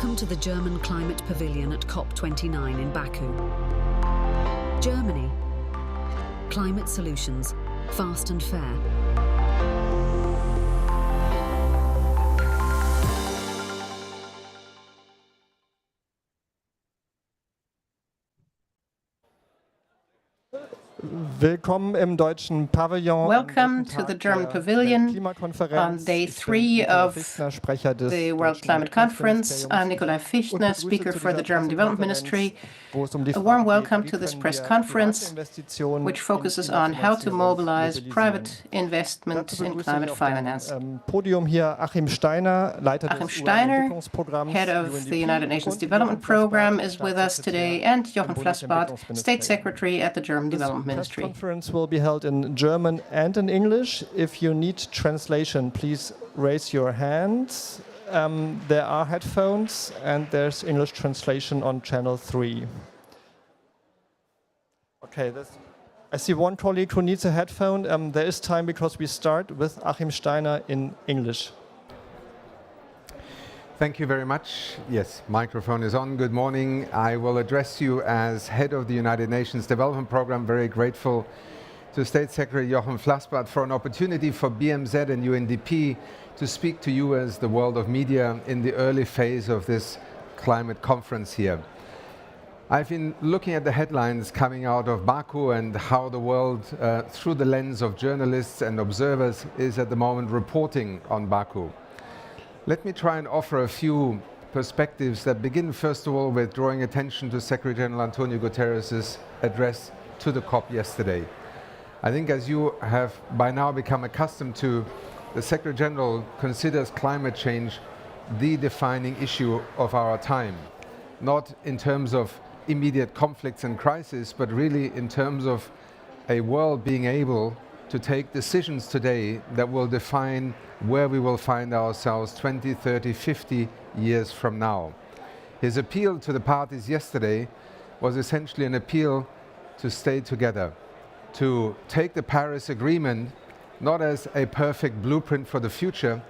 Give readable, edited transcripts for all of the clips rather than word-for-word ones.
Welcome to the German Climate Pavilion at COP29 in Baku. Germany. Climate solutions, fast and fair. Willkommen im deutschen Pavillon. Welcome to the German Pavilion on day 3 of the World Climate Conference. I'm Nikolai Fichtner, speaker for the German Development Ministry. A warm welcome to this press conference, which focuses on how to mobilize private investment in climate finance. Podium hier Achim Steiner, Leiter Achim Steiner, head of the United Nations Development Program, is with us today, and Jochen Flasbarth, State Secretary at the German Development Ministry. The conference will be held in German and in English. If you need translation, please raise your hands. There are headphones and there's English translation on channel 3. Okay, I see one colleague who needs a headphone. There is time because we start with Achim Steiner in English. Thank you very much. Yes, microphone is on. Good morning. I will address you as head of the United Nations Development Program. Very grateful to State Secretary Jochen Flasbarth for an opportunity for BMZ and UNDP to speak to you as the world of media in the early phase of this climate conference here. I've been looking at the headlines coming out of Baku and how the world, through the lens of journalists and observers, is at the moment reporting on Baku. Let me try and offer a few perspectives that begin, first of all, with drawing attention to Secretary General Antonio Guterres' address to the COP yesterday. I think, as you have by now become accustomed to, the Secretary General considers climate change the defining issue of our time, not in terms of immediate conflicts and crises, but really in terms of a world being able to take decisions today that will define where we will find ourselves 20, 30, 50 years from now. His appeal to the parties yesterday was essentially an appeal to stay together, to take the Paris Agreement not as a perfect blueprint for the future,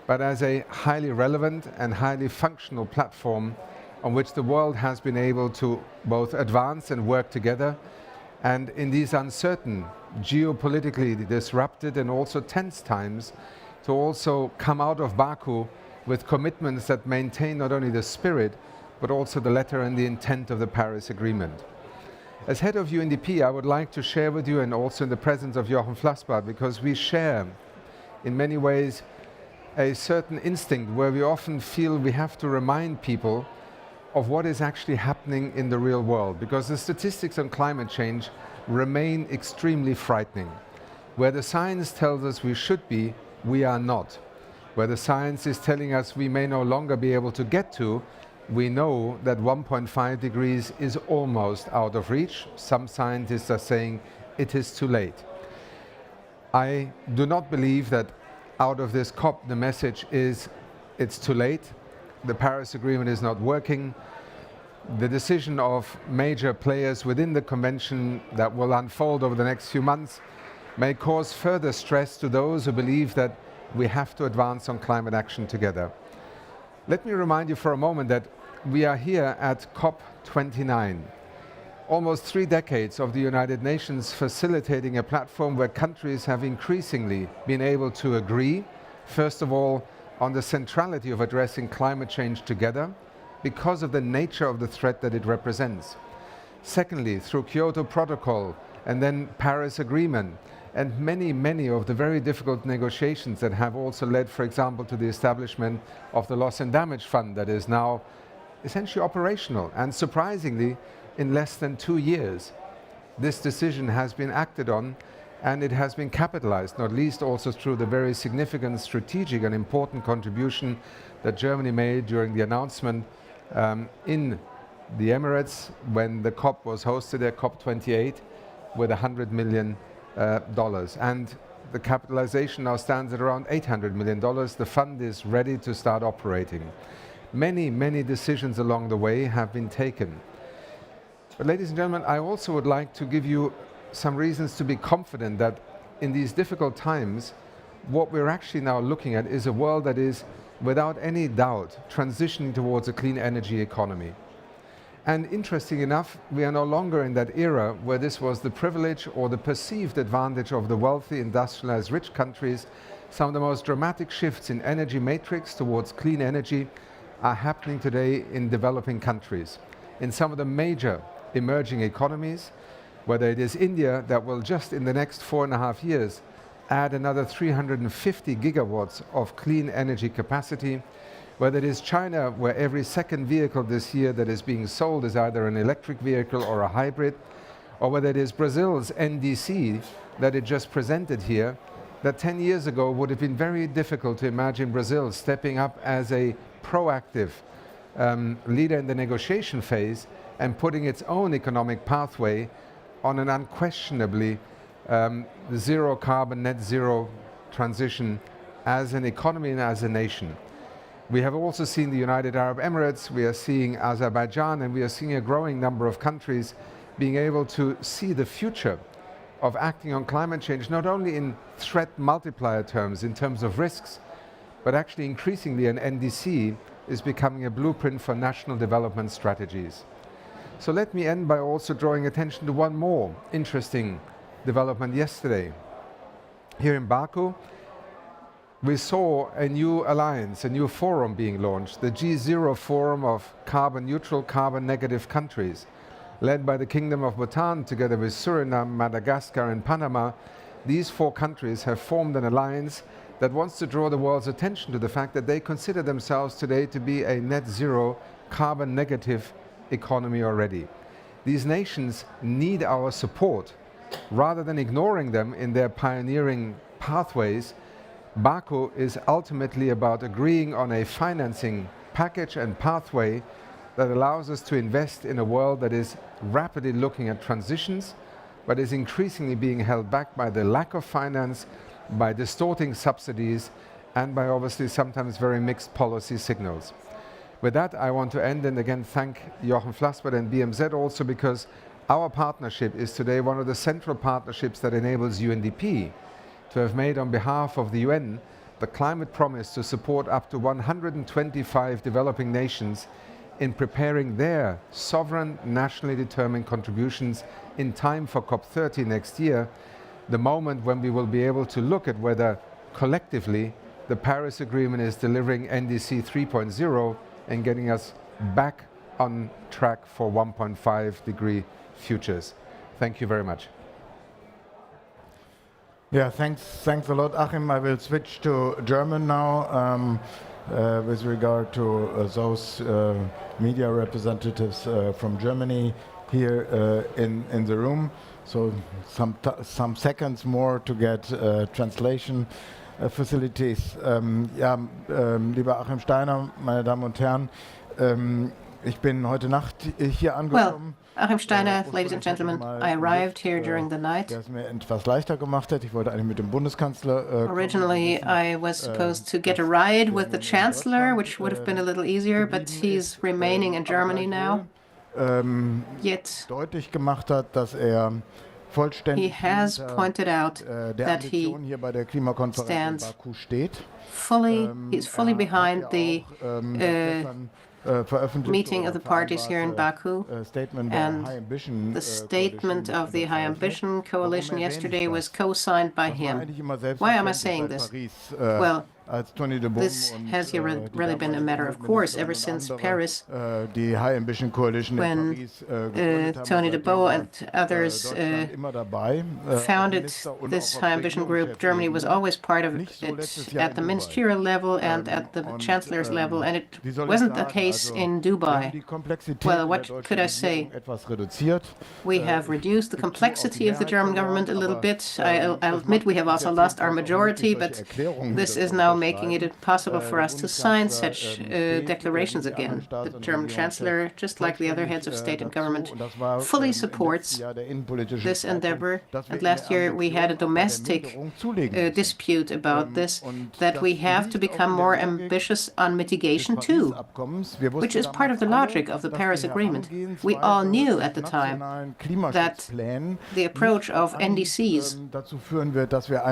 but as a highly relevant and highly functional platform on which the world has been able to both advance and work together. And in these uncertain, geopolitically disrupted and also tense times, to also come out of Baku with commitments that maintain not only the spirit, but also the letter and the intent of the Paris Agreement. As head of UNDP, I would like to share with you, and also in the presence of Jochen Flasbarth, because we share, in many ways, a certain instinct where we often feel we have to remind people of what is actually happening in the real world, because the statistics on climate change remain extremely frightening. Where the science tells us we should be, we are not. Where the science is telling us we may no longer be able to get to, we know that 1.5 degrees is almost out of reach. Some scientists are saying it is too late. I do not believe that out of this COP the message is it's too late. The Paris Agreement is not working. The decision of major players within the convention that will unfold over the next few months may cause further stress to those who believe that we have to advance on climate action together. Let me remind you for a moment that we are here at COP29. Almost 3 decades of the United Nations facilitating a platform where countries have increasingly been able to agree, first of all, on the centrality of addressing climate change together because of the nature of the threat that it represents. Secondly, through Kyoto Protocol and then Paris Agreement, and many of the very difficult negotiations that have also led, for example, to the establishment of the Loss and Damage Fund that is now essentially operational. And surprisingly, in less than 2 years, this decision has been acted on, and it has been capitalized, not least also through the very significant strategic and important contribution that Germany made during the announcement in the Emirates when the COP was hosted at COP28 with $100 million. And the capitalization now stands at around $800 million. The fund is ready to start operating. Many decisions along the way have been taken. But ladies and gentlemen, I also would like to give you some reasons to be confident that in these difficult times, what we're actually now looking at is a world that is without any doubt, transitioning towards a clean energy economy. And interesting enough, we are no longer in that era where this was the privilege or the perceived advantage of the wealthy, industrialized, rich countries. Some of the most dramatic shifts in energy matrix towards clean energy are happening today in developing countries. In some of the major emerging economies, whether it is India that will just in the next 4.5 years add another 350 gigawatts of clean energy capacity, whether it is China, where every second vehicle this year that is being sold is either an electric vehicle or a hybrid, or whether it is Brazil's NDC that it just presented here, that 10 years ago would have been very difficult to imagine Brazil stepping up as a proactive leader in the negotiation phase and putting its own economic pathway on an unquestionably zero carbon, net zero transition as an economy and as a nation. We have also seen the United Arab Emirates, we are seeing Azerbaijan, and we are seeing a growing number of countries being able to see the future of acting on climate change, not only in threat multiplier terms, in terms of risks, but actually increasingly an NDC is becoming a blueprint for national development strategies. So let me end by also drawing attention to one more interesting development yesterday. Here in Baku, we saw a new alliance, a new forum being launched, the G0 Forum of Carbon Neutral, Carbon Negative countries, led by the Kingdom of Bhutan together with Suriname, Madagascar and Panama. These 4 countries have formed an alliance that wants to draw the world's attention to the fact that they consider themselves today to be a net zero, carbon negative economy already. These nations need our support. Rather than ignoring them in their pioneering pathways, Baku is ultimately about agreeing on a financing package and pathway that allows us to invest in a world that is rapidly looking at transitions, but is increasingly being held back by the lack of finance, by distorting subsidies, and by obviously sometimes very mixed policy signals. With that, I want to end and again thank Jochen Flasbarth and BMZ also, because our partnership is today one of the central partnerships that enables UNDP to have made on behalf of the UN the climate promise to support up to 125 developing nations in preparing their sovereign, nationally determined contributions in time for COP30 next year, the moment when we will be able to look at whether collectively the Paris Agreement is delivering NDC 3.0 and getting us back on track for 1.5 degree futures. Thank you very much. Yeah, thanks a lot, Achim. I will switch to German now with regard to those media representatives from Germany here in the room. So some seconds more to get translation facilities. Lieber Achim Steiner, meine Damen und Herren, ich bin heute Nacht hier angekommen. Achim Steiner, ladies and gentlemen, I arrived here during the night. Der es mir etwas leichter gemacht hat. Ich wollte eigentlich mit dem Bundeskanzler. Originally, I was supposed to get a ride with the Chancellor, which would have been a little easier, but he's remaining in Germany now. Yet, deutlich gemacht hat, dass vollständig he has pointed out that he stands he's fully behind the meeting of the parties here in Baku, and the statement of the High Ambition Coalition yesterday was co-signed by him. Why am I saying this? Well, this has really been a matter of course ever since Paris, when Tony DeBow and others founded this High Ambition group. Germany was always part of it at the ministerial level and at the chancellor's level, and it wasn't the case in Dubai. Well, what could I say? We have reduced the complexity of the German government a little bit. I'll admit we have also lost our majority, but this is now making it possible for us to sign such declarations again. The German Chancellor, just like the other heads of state and government, fully supports this endeavor. And last year we had a domestic dispute about this, that we have to become more ambitious on mitigation too, which is part of the logic of the Paris Agreement. We all knew at the time that the approach of NDCs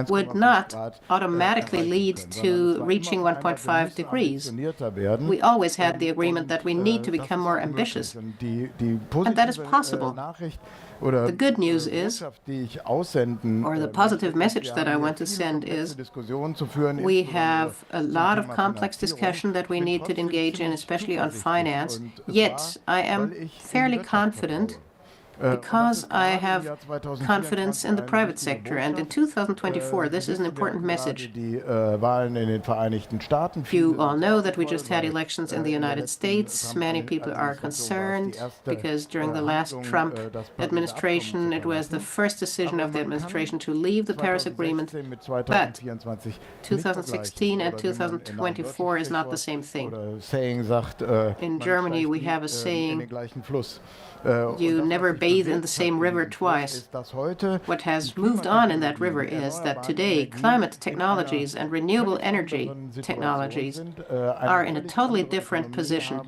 would not automatically lead to to reaching 1.5 degrees. We always had the agreement that we need to become more ambitious, and that is possible. The good news is, or the positive message that I want to send is, we have a lot of complex discussion that we need to engage in, especially on finance, yet I am fairly confident because I have confidence in the private sector. And in 2024, this is an important message. You all know that we just had elections in the United States. Many people are concerned because during the last Trump administration, it was the first decision of the administration to leave the Paris Agreement. But 2016 and 2024 is not the same thing. In Germany, we have a saying, you never bathe in the same river twice. What has moved on in that river is that today climate technologies and renewable energy technologies are in a totally different position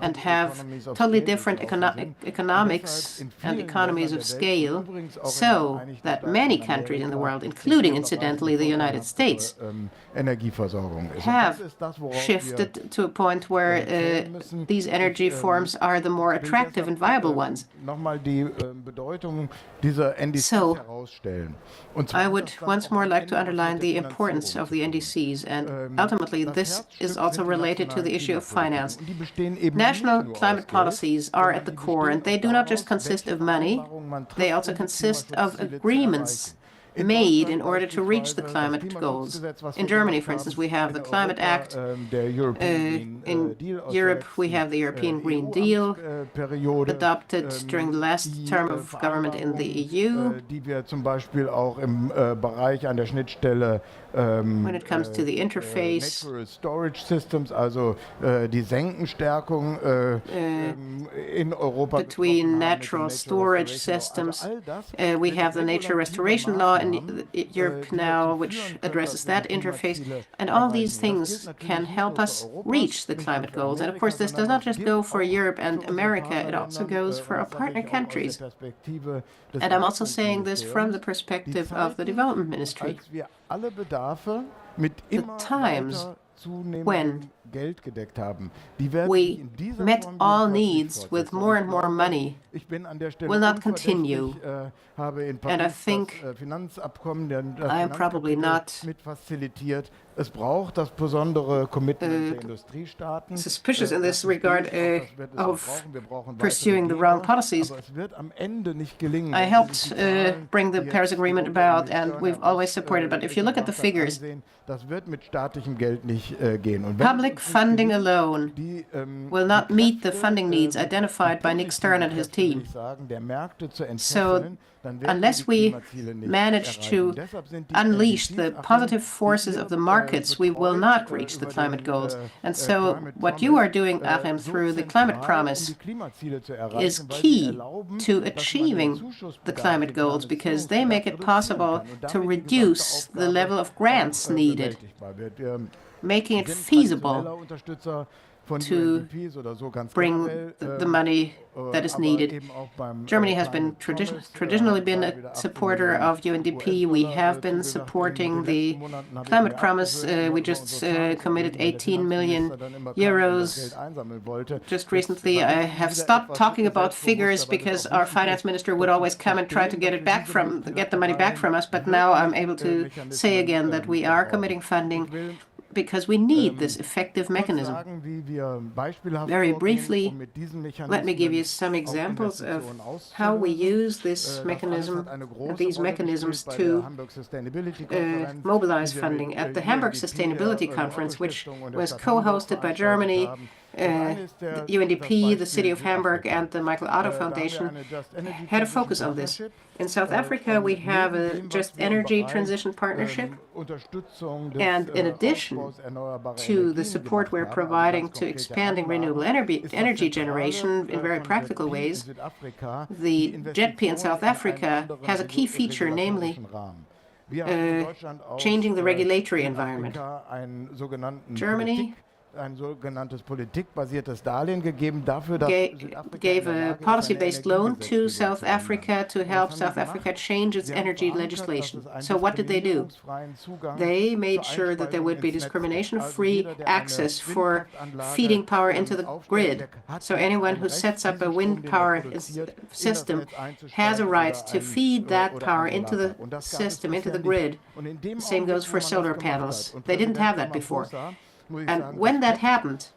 and have totally different economics and economies of scale, so that many countries in the world, including incidentally the United States, have shifted to a point where these energy forms are the more attractive and viable ones. So, I would once more like to underline the importance of the NDCs, and ultimately this is also related to the issue of finance. National climate policies are at the core, and they do not just consist of money, they also consist of agreements made in order to reach the climate goals. In Germany, for instance, we have the Climate Act. In Europe, we have the European Green Deal, adopted during the last term of government in the EU. When it comes to the interface, storage systems, also die Senkenstärkung in Europa between natural storage systems, we have the nature restoration law in Europe now, which addresses that interface, and all these things can help us reach the climate goals. And of course, this does not just go for Europe and America, it also goes for our partner countries. And I'm also saying this from the perspective of the Development Ministry. The times when we met all needs with more and more money will not continue. And I think I am probably not suspicious in this regard of pursuing the wrong policies. I helped bring the Paris Agreement about, and we've always supported, but if you look at the figures, public funding alone will not meet the funding needs identified by Nick Stern and his team. So unless we manage to unleash the positive forces of the markets, we will not reach the climate goals. And so what you are doing, Achim, through the climate promise is key to achieving the climate goals, because they make it possible to reduce the level of grants needed, making it feasible to bring the money that is needed. Germany has been traditionally been a supporter of UNDP. We have been supporting the climate promise. We just committed 18 million euros. Just recently, I have stopped talking about figures because our finance minister would always come and try to get the money back from us. But now I'm able to say again that we are committing funding, because we need this effective mechanism. Very briefly, let me give you some examples of how we use this mechanism, these mechanisms to mobilize funding. At the Hamburg Sustainability Conference, which was co-hosted by Germany, the UNDP, the City of Hamburg, and the Michael Otto Foundation, had a focus on this. In South Africa, we have a Just Energy Transition Partnership, and in addition to the support we're providing to expanding renewable energy generation in very practical ways, the JETP in South Africa has a key feature, namely changing the regulatory environment. Germany ein sogenanntes politikbasiertes Darlehen gegeben dafür, dass gave a policy-based loan to South Africa to help South Africa change its energy legislation. So what did they do? They made sure that there would be discrimination-free access for feeding power into the grid. So anyone who sets up a wind power system has a right to feed that power into the system, into the grid. The same goes for solar panels. They didn't have that before. And when that happened,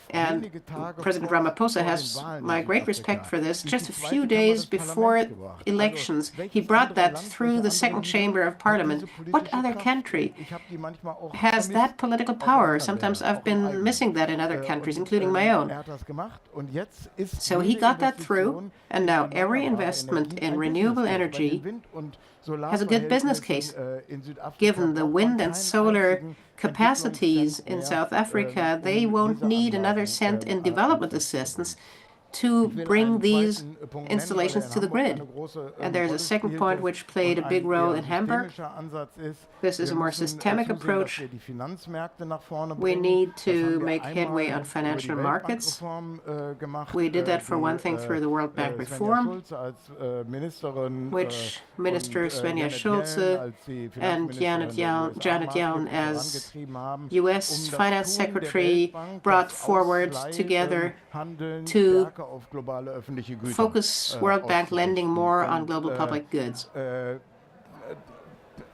and President Ramaphosa has my great respect for this, just a few days before elections, he brought that through the second chamber of parliament. What other country has that political power? Sometimes I've been missing that in other countries, including my own. So he got that through, and now every investment in renewable energy has a good business case. Given the wind and solar capacities in South Africa, they won't need another cent in development assistance to bring these installations to the grid. And there's a second point which played a big role in Hamburg. This is a more systemic approach. We need to make headway on financial markets. We did that, for one thing, through the World Bank reform, which Minister Svenja Schulze and Janet Yellen as US Finance Secretary brought forward together to focus World Bank lending more on global public goods.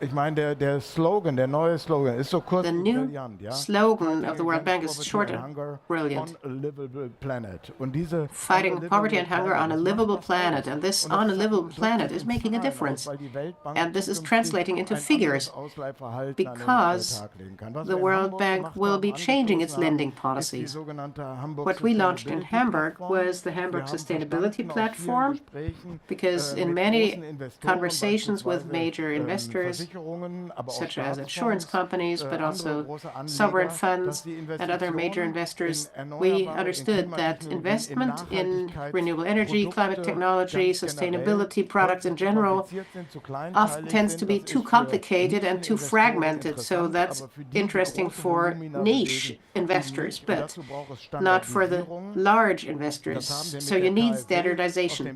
Ich meine, der Slogan, der neue Slogan ist so kurz und brillant, ja? The new slogan of the World Bank is short and brilliant. On a livable planet. Und diese fighting poverty and hunger on a livable planet. And this on a livable planet is making a difference. And this is translating into figures because the World Bank will be changing its lending policies. What we launched in Hamburg was the Hamburg Sustainability Platform, because in many conversations with major investors, such as insurance companies, but also sovereign funds and other major investors, we understood that investment in renewable energy, climate technology, sustainability products in general often tends to be too complicated and too fragmented. So that's interesting for niche investors, but not for the large investors. So you need standardization.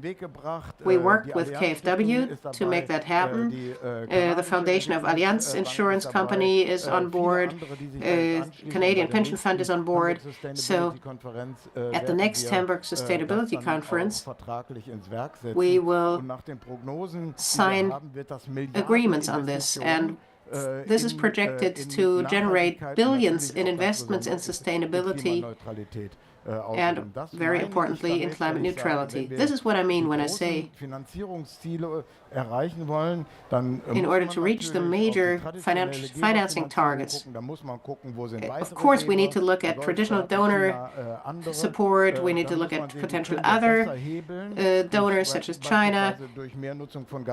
We worked with KfW to make that happen. The foundation of Allianz Insurance Company is on board. Canadian Pension Fund is on board. So at the next Hamburg Sustainability Conference, we will sign agreements on this. And this is projected to generate billions in investments in sustainability and, very importantly, in climate neutrality. This is what I mean when I say in order to reach the major financing targets. Of course, we need to look at traditional donor support. We need to look at potential other donors, such as China.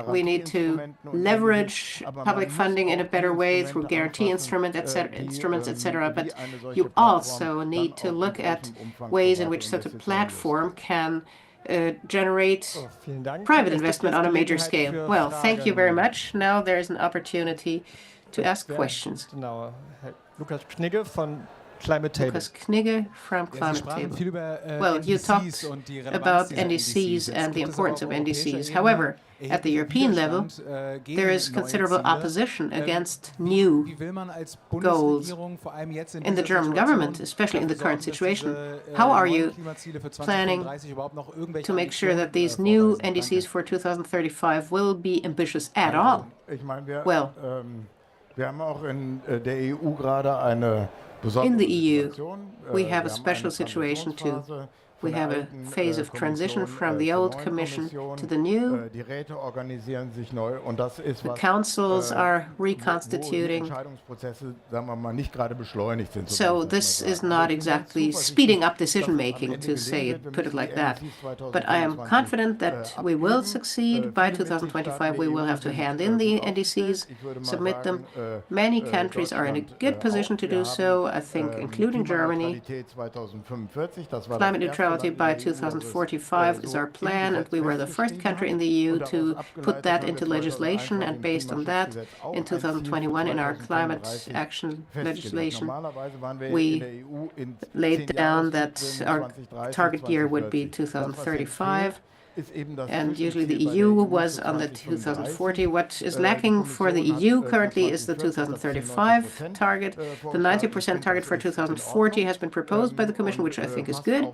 We need to leverage public funding in a better way through guarantee instruments, etc. But you also need to look at ways in which such a platform can generate private investment on a major scale. Well, thank you very much. Now there is an opportunity to ask questions. Lukas Knigge von Climate Table. Lukas Knigge from Climate Table. Well, you talked about NDCs and the importance of NDCs. However, at the European level, there is considerable opposition against new goals. In the German government, especially in the current situation, how are you planning to make sure that these new NDCs for 2035 will be ambitious at all? Well, in the EU, we have a special situation too. We have a phase of transition from the old Commission to the new. The councils are reconstituting. So this is not exactly speeding up decision-making, to say it, put it like that. But I am confident that we will succeed. By 2025, we will have to hand in the NDCs, submit them. Many countries are in a good position to do so, I think, including Germany. Climate neutrality neutrality by 2045 is our plan, and we were the first country in the EU to put that into legislation, and based on that, in 2021 in our climate action legislation, we laid down that our target year would be 2035. And usually the EU was on the 2040. What is lacking for the EU currently is the 2035 target. The 90% target for 2040 has been proposed by the Commission, which I think is good.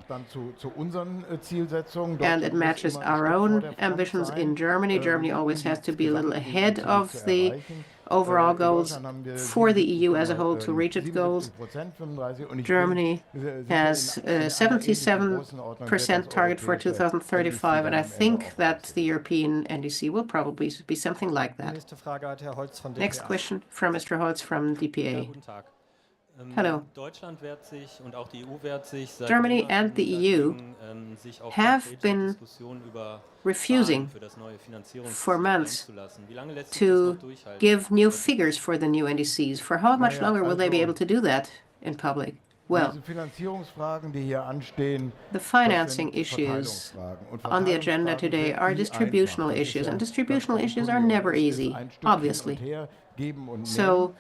And it matches our own ambitions in Germany. Germany always has to be a little ahead of the overall goals for the EU as a whole to reach its goals. Germany has a 77% target for 2035, and I think that the European NDC will probably be something like that. Next question from Mr. Holz from DPA. Hello. Germany and the EU have been refusing for months to give new figures for the new NDCs. For how much longer will they be able to do that in public? Well, the financing issues on the agenda today are distributional issues, and distributional issues are never easy, obviously. So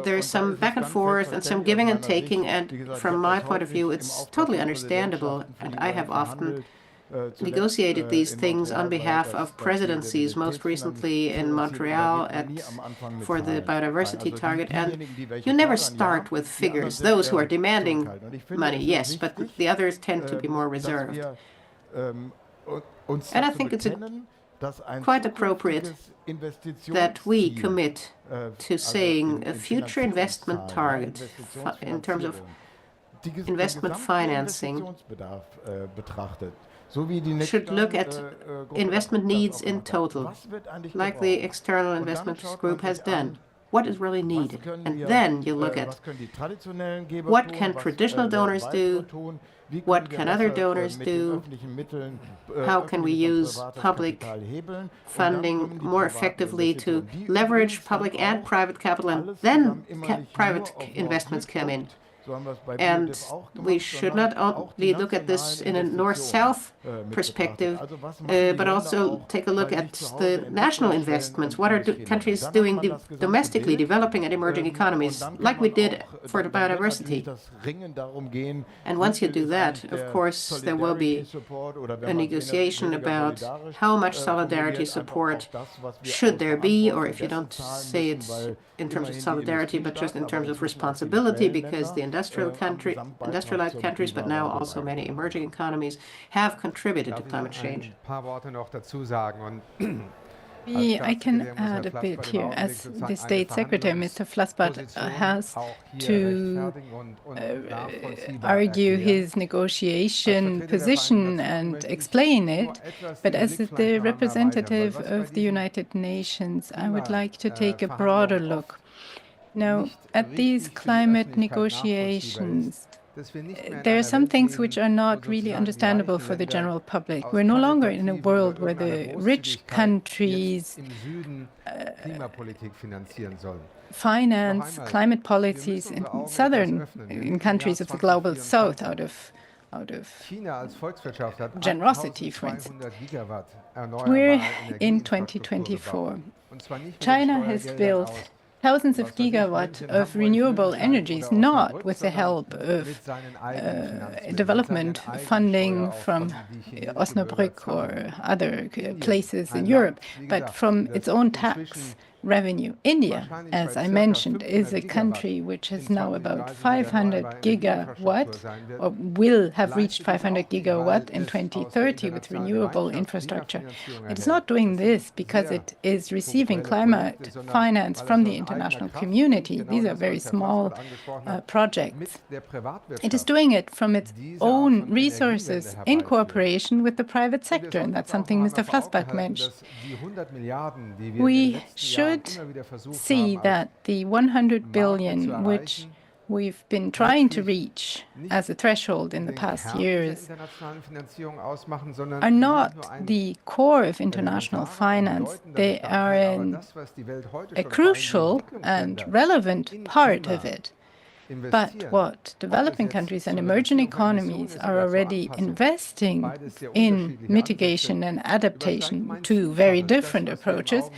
there's some back and forth and some giving and taking, and from my point of view, it's totally understandable, and I have often negotiated these things on behalf of presidencies, most recently in Montreal for the biodiversity target. And you never start with figures. Those who are demanding money, yes, but the others tend to be more reserved. And I think it's quite appropriate that we commit to saying a future investment target in terms of investment financing should look at investment needs in total, like the External Investment Group has done. What is really needed? And then you look at what can traditional donors do, what can other donors do, how can we use public funding more effectively to leverage public and private capital, and then private investments come in. And we should not only look at this in a north-south perspective, but also take a look at the national investments. What are countries doing domestically, developing and emerging economies, like we did for the biodiversity? And once you do that, of course, there will be a negotiation about how much solidarity support should there be, or if you don't say it in terms of solidarity, but just in terms of responsibility, because the industrialized countries, but now also many emerging economies, have contributed to climate change. I can add a bit here. As the State Secretary, Mr. Flasbarth, has to argue his negotiation position and explain it. But as the representative of the United Nations, I would like to take a broader look. Now, at these climate negotiations, there are some things which are not really understandable for the general public. We're no longer in a world where the rich countries finance climate policies in countries of the global south out of generosity, for instance. We're in 2024. China has built thousands of gigawatts of renewable energies, not with the help of development funding from Osnabrück or other places in Europe, but from its own tax revenue. India, as I mentioned, is a country which has now about 500 gigawatt, or will have reached 500 gigawatt in 2030 with renewable infrastructure. It is not doing this because it is receiving climate finance from the international community. These are very small projects. It is doing it from its own resources in cooperation with the private sector, and that's something Mr. Flasbarth mentioned. We should see that the 100 billion, which we've been trying to reach as a threshold in the past years, are not the core of international finance. They are a crucial and relevant part of it. But what developing countries and emerging economies are already investing in mitigation and adaptation, two very different approaches,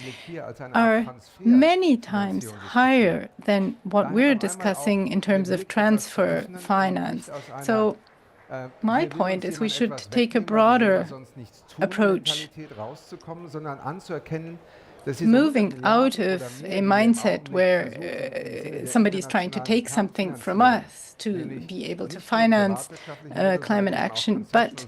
are many times higher than what we're discussing in terms of transfer finance. So my point is we should take a broader approach, moving out of a mindset where somebody is trying to take something from us to be able to finance climate action, but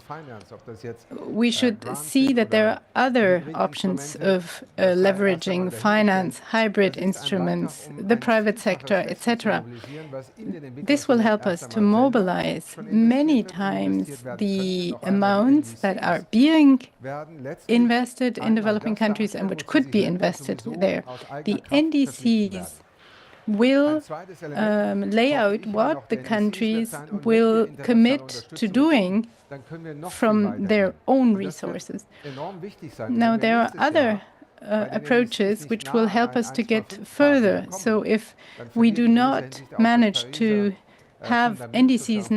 we should see that there are other options of leveraging finance, hybrid instruments, the private sector, etc. This will help us to mobilize many times the amounts that are being invested in developing countries and which could be invested there. The NDCs will lay out what the countries will commit to doing from their own resources. Now, there are other approaches which will help us to get further. So if we do not manage to have NDCs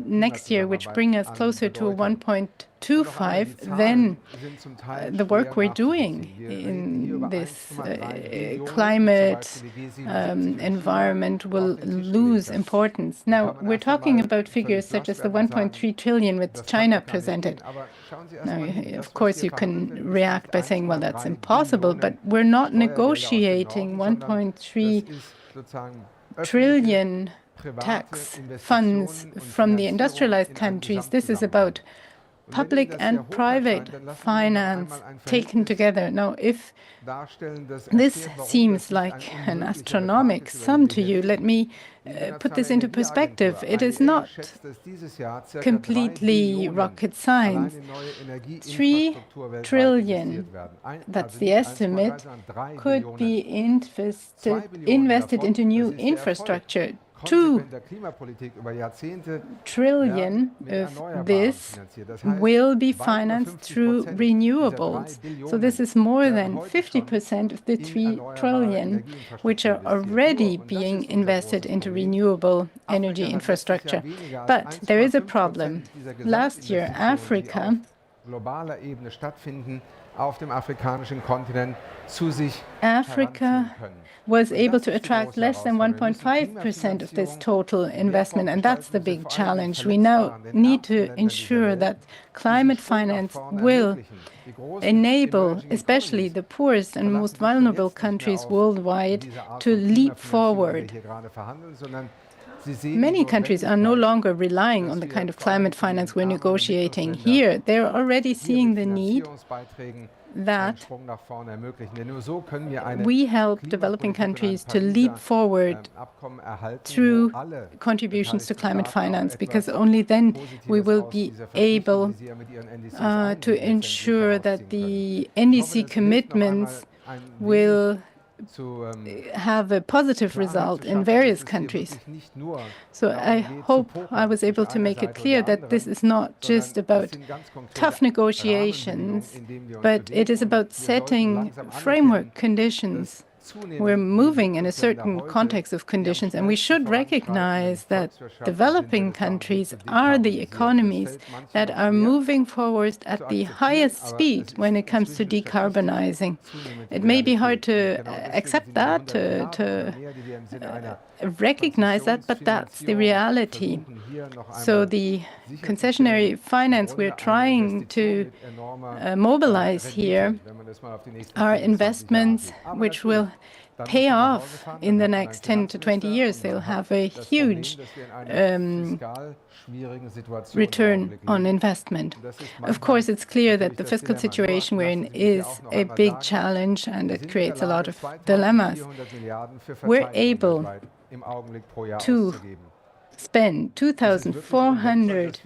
next year, which bring us closer to 1.25, then the work we're doing in this climate environment will lose importance. Now, we're talking about figures such as the 1.3 trillion which China presented. Now, of course, you can react by saying, well, that's impossible, but we're not negotiating 1.3 trillion tax funds from the industrialized countries. This is about public and private finance taken together. Now, if this seems like an astronomical sum to you, let me put this into perspective. It is not completely rocket science. 3 trillion, that's the estimate, could be invested into new infrastructure. 2 trillion of this will be financed through renewables. So this is more than 50% of the 3 trillion, which are already being invested into renewable energy infrastructure. But there is a problem. Last year, Africa was able to attract less than 1.5% of this total investment, and that's the big challenge. We now need to ensure that climate finance will enable especially the poorest and most vulnerable countries worldwide to leap forward. Many countries are no longer relying on the kind of climate finance we're negotiating here. They're already seeing the need that we help developing countries to leap forward through contributions to climate finance, because only then we will be able to ensure that the NDC commitments will have a positive result in various countries. So I hope I was able to make it clear that this is not just about tough negotiations, but it is about setting framework conditions. We're moving in a certain context of conditions, and we should recognize that developing countries are the economies that are moving forward at the highest speed when it comes to decarbonizing. It may be hard to accept that, to recognize that, but that's the reality. So the concessionary finance we're trying to mobilize here are investments which will pay off in the next 10 to 20 years. They'll have a huge return on investment. Of course, it's clear that the fiscal situation we're in is a big challenge, and it creates a lot of dilemmas. We're able to spend 2,400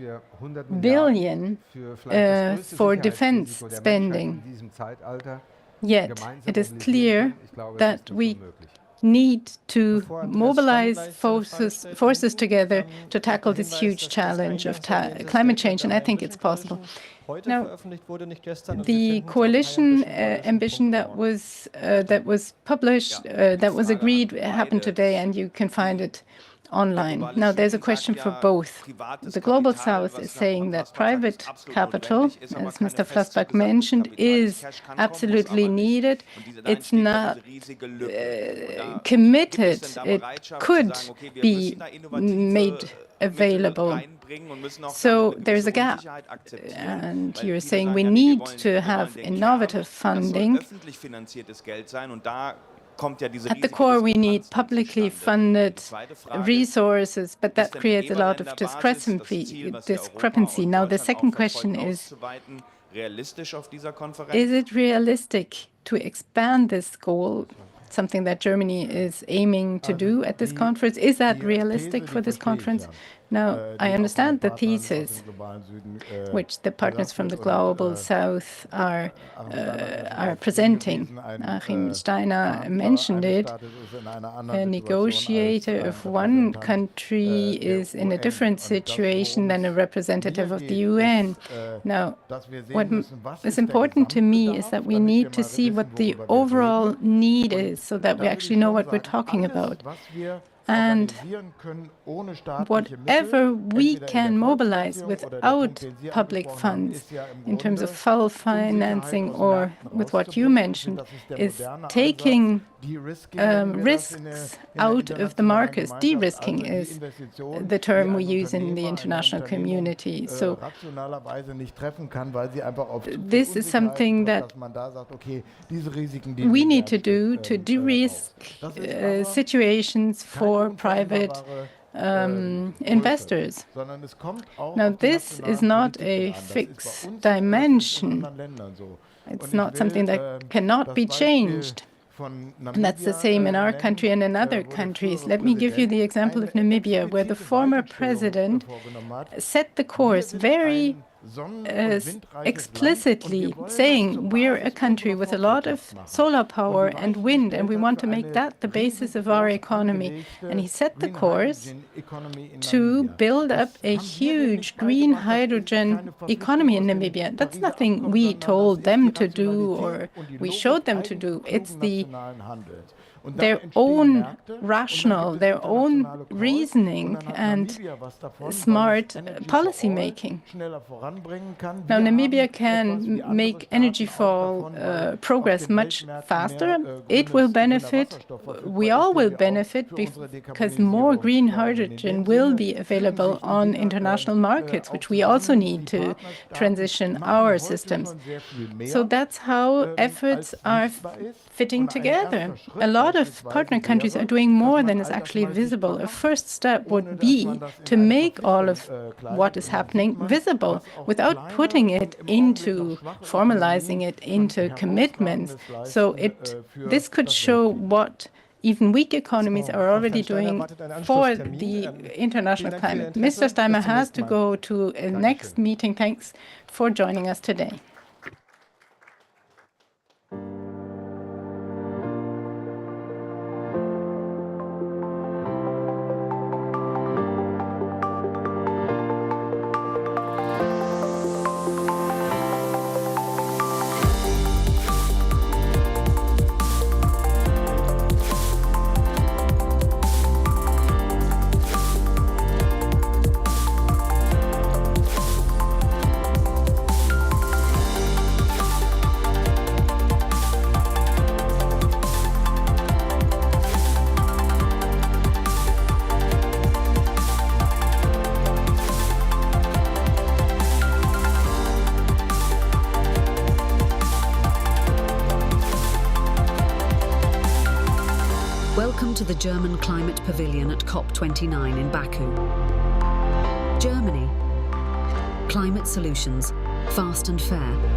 billion for defense spending. Yet it is clear that we need to mobilize forces together to tackle this huge challenge of climate change, and I think it's possible. Now, the coalition ambition that was published, that was agreed, happened today, and you can find it online. Now, there's a question for both. The Global South is saying that private capital, as Mr. Flasbarth mentioned, is absolutely needed. It's not committed. It could be made available. So there's a gap. And you're saying we need to have innovative funding. At the core, we need publicly funded resources, but that creates a lot of discrepancy. Now, the second question is it realistic to expand this goal, something that Germany is aiming to do at this conference? Is that realistic for this conference? Now, I understand the thesis, which the partners from the Global South are presenting. Achim, Steiner mentioned it. A negotiator of one country is in a different situation than a representative of the UN. Now, what is important to me is that we need to see what the overall need is so that we actually know what we're talking about. And whatever we can mobilize without public funds, in terms of full financing or with what you mentioned, is taking risks out of the markets. De-risking is the term we use in the international community. So this is something that we need to do to de-risk situations for private investors. Now, this is not a fixed dimension. It's not something that cannot be changed. And that's the same in our country and in other countries. Let me give you the example of Namibia, where the former president set the course very explicitly, saying we're a country with a lot of solar power and wind, and we want to make that the basis of our economy. And he set the course to build up a huge green hydrogen economy in Namibia. That's nothing we told them to do or we showed them to do. It's their own rationale, their own reasoning and smart policy making. Now, Namibia can make energy fall progress much faster. It will benefit, we all will benefit, because more green hydrogen will be available on international markets, which we also need to transition our systems. So that's how efforts are fitting together. A lot of partner countries are doing more than is actually visible. A first step would be to make all of what is happening visible without putting it into, formalizing it into commitments. So this could show what even weak economies are already doing for the international climate. Mr. Steiner has to go to a next meeting. Thanks for joining us today. Welcome to the German Climate Pavilion at COP29 in Baku. Germany. Climate solutions, fast and fair.